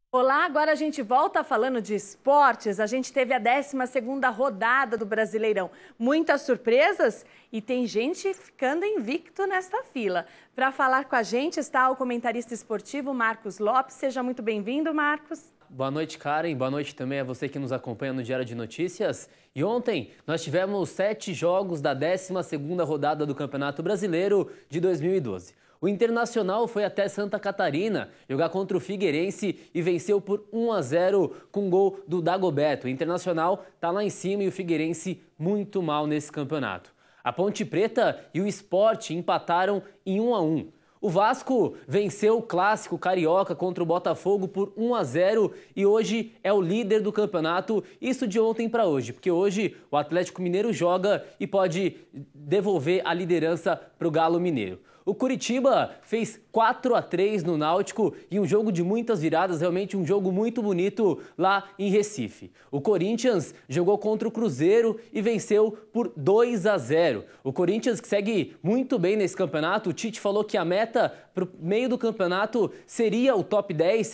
Olá, agora a gente volta falando de esportes. A gente teve a 12ª rodada do Brasileirão. Muitas surpresas e tem gente ficando invicto nesta fila. Para falar com a gente está o comentarista esportivo Marcos Lopes. Seja muito bem-vindo, Marcos. Boa noite, Karen. Boa noite também a você que nos acompanha no Diário de Notícias. E ontem nós tivemos 7 jogos da 12ª rodada do Campeonato Brasileiro de 2012. O Internacional foi até Santa Catarina jogar contra o Figueirense e venceu por 1-0 com gol do Dagoberto. O Internacional está lá em cima e o Figueirense muito mal nesse campeonato. A Ponte Preta e o Sport empataram em 1-1. O Vasco venceu o clássico carioca contra o Botafogo por 1-0 e hoje é o líder do campeonato, isso de ontem para hoje, porque hoje o Atlético Mineiro joga e pode devolver a liderança para o Galo Mineiro. O Curitiba fez 4-3 no Náutico e um jogo de muitas viradas, realmente um jogo muito bonito lá em Recife. O Corinthians jogou contra o Cruzeiro e venceu por 2-0. O Corinthians que segue muito bem nesse campeonato, o Tite falou que a meta para o meio do campeonato seria o top 10,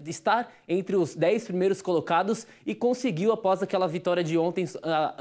estar entre os 10 primeiros colocados e conseguiu após aquela vitória de ontem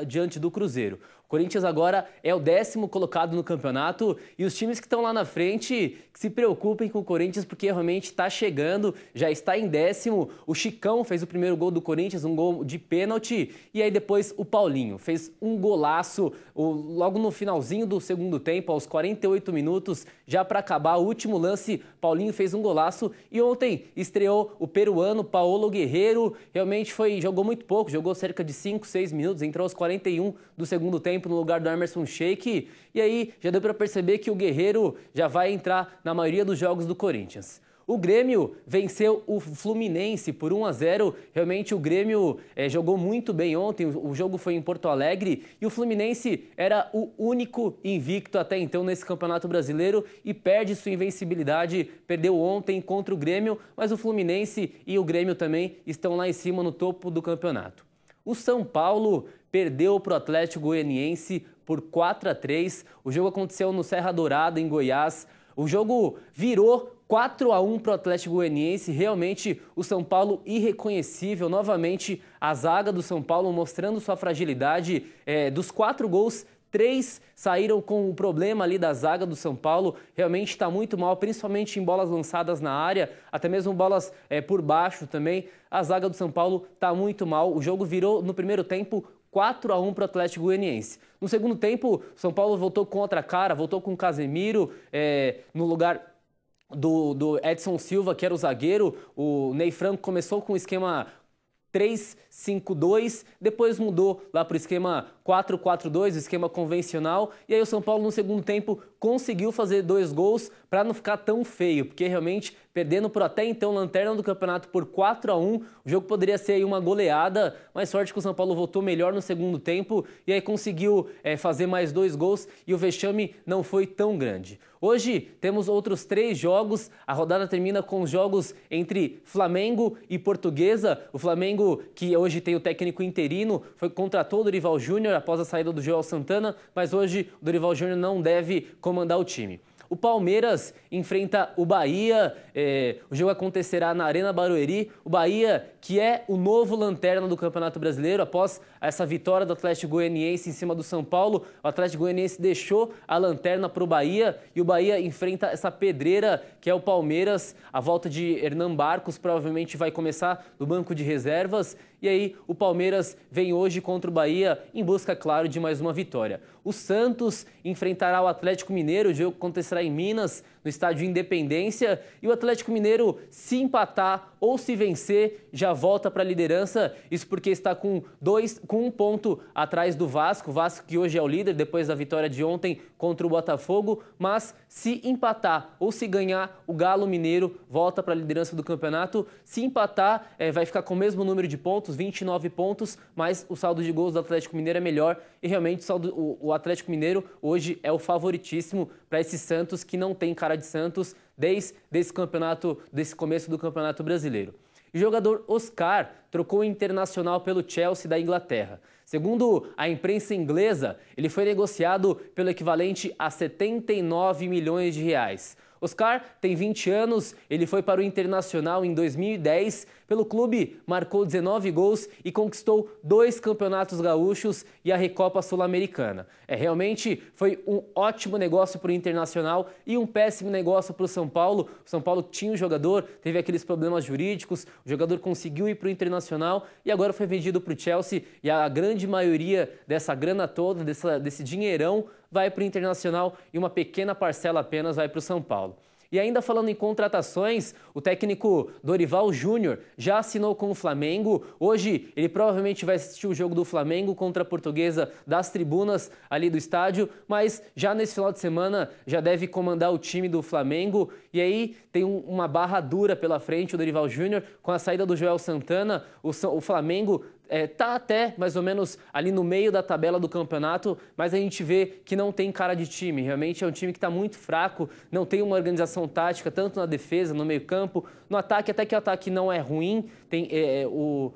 diante do Cruzeiro. O Corinthians agora é o 10º colocado no campeonato e os times que estão lá na frente que se preocupem com o Corinthians porque realmente está chegando, já está em 10º. O Chicão fez o primeiro gol do Corinthians, um gol de pênalti, e aí depois o Paulinho fez um golaço logo no finalzinho do segundo tempo, aos 48 minutos, já para acabar o último lance, Paulinho fez um golaço e ontem estreou o peruano Paolo Guerreiro, realmente jogou muito pouco, jogou cerca de 5, 6 minutos, entrou aos 41 do segundo tempo no lugar do Emerson Sheik, e aí já deu para perceber que o Guerreiro já vai entrar na maioria dos jogos do Corinthians. O Grêmio venceu o Fluminense por 1-0, realmente o Grêmio jogou muito bem ontem, o jogo foi em Porto Alegre e o Fluminense era o único invicto até então nesse Campeonato Brasileiro e perde sua invencibilidade, perdeu ontem contra o Grêmio, mas o Fluminense e o Grêmio também estão lá em cima no topo do campeonato. O São Paulo perdeu para o Atlético Goianiense por 4-3. O jogo aconteceu no Serra Dourada, em Goiás. O jogo virou 4-1 para o Atlético Goianiense. Realmente o São Paulo irreconhecível. Novamente a zaga do São Paulo mostrando sua fragilidade. Dos 4 gols, 3 saíram com o problema ali da zaga do São Paulo, realmente está muito mal, principalmente em bolas lançadas na área, até mesmo bolas por baixo também. A zaga do São Paulo está muito mal, o jogo virou no primeiro tempo 4-1 para o Atlético Goianiense. No segundo tempo, o São Paulo voltou com outra cara, voltou com o Casemiro no lugar do Edson Silva, que era o zagueiro. O Ney Franco começou com o esquema 3-5-2, depois mudou lá para o esquema 4-4-2, o esquema convencional, e aí o São Paulo no segundo tempo conseguiu fazer 2 gols para não ficar tão feio, porque realmente perdendo por até então lanterna do campeonato por 4-1, o jogo poderia ser aí uma goleada, mas sorte que o São Paulo voltou melhor no segundo tempo e aí conseguiu fazer mais 2 gols e o vexame não foi tão grande. Hoje temos outros 3 jogos, a rodada termina com os jogos entre Flamengo e Portuguesa. O Flamengo, que hoje tem o técnico interino, contratou o Dorival Júnior após a saída do Joel Santana, mas hoje o Dorival Júnior não deve comandar o time. O Palmeiras enfrenta o Bahia, o jogo acontecerá na Arena Barueri. O Bahia, que é o novo lanterna do Campeonato Brasileiro, após essa vitória do Atlético Goianiense em cima do São Paulo, o Atlético Goianiense deixou a lanterna para o Bahia e o Bahia enfrenta essa pedreira que é o Palmeiras. A volta de Hernan Barcos provavelmente vai começar no banco de reservas e aí o Palmeiras vem hoje contra o Bahia em busca, claro, de mais uma vitória. O Santos enfrentará o Atlético Mineiro, o jogo acontecerá em Minas, no estádio Independência, e o Atlético Mineiro, se empatar ou se vencer, já volta para a liderança, isso porque está com 1 ponto atrás do Vasco, o Vasco que hoje é o líder depois da vitória de ontem contra o Botafogo, mas se empatar ou se ganhar, o Galo Mineiro volta para a liderança do campeonato. Se empatar, vai ficar com o mesmo número de pontos, 29 pontos, mas o saldo de gols do Atlético Mineiro é melhor e realmente o Atlético Mineiro hoje é o favoritíssimo para esse Santos que não tem cara de Santos desde esse começo do Campeonato Brasileiro. O jogador Oscar trocou o Internacional pelo Chelsea da Inglaterra. Segundo a imprensa inglesa, ele foi negociado pelo equivalente a 79 milhões de reais. Oscar tem 20 anos, ele foi para o Internacional em 2010. Pelo clube, marcou 19 gols e conquistou 2 campeonatos gaúchos e a Recopa Sul-Americana. Realmente foi um ótimo negócio para o Internacional e um péssimo negócio para o São Paulo. O São Paulo tinha um jogador, teve aqueles problemas jurídicos, o jogador conseguiu ir para o Internacional e agora foi vendido para o Chelsea e a grande maioria dessa grana toda, desse dinheirão, vai para o Internacional e uma pequena parcela apenas vai para o São Paulo. E ainda falando em contratações, o técnico Dorival Júnior já assinou com o Flamengo. Hoje ele provavelmente vai assistir o jogo do Flamengo contra a Portuguesa das tribunas ali do estádio, mas já nesse final de semana já deve comandar o time do Flamengo. E aí tem uma barra dura pela frente, o Dorival Júnior, com a saída do Joel Santana, o Flamengo está até mais ou menos ali no meio da tabela do campeonato, mas a gente vê que não tem cara de time. Realmente é um time que está muito fraco, não tem uma organização tática, tanto na defesa, no meio campo, no ataque, até que o ataque não é ruim. Tem o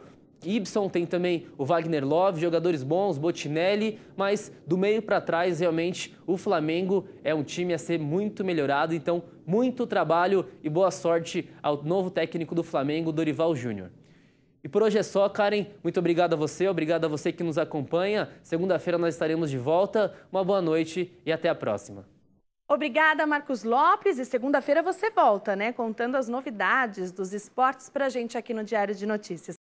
Ibson, tem também o Wagner Love, jogadores bons, Botinelli, mas do meio para trás, realmente, o Flamengo é um time a ser muito melhorado. Então, muito trabalho e boa sorte ao novo técnico do Flamengo, Dorival Júnior. E por hoje é só, Karen. Muito obrigado a você que nos acompanha. Segunda-feira nós estaremos de volta. Uma boa noite e até a próxima. Obrigada, Marcos Lopes. E segunda-feira você volta, né? Contando as novidades dos esportes pra gente aqui no Diário de Notícias.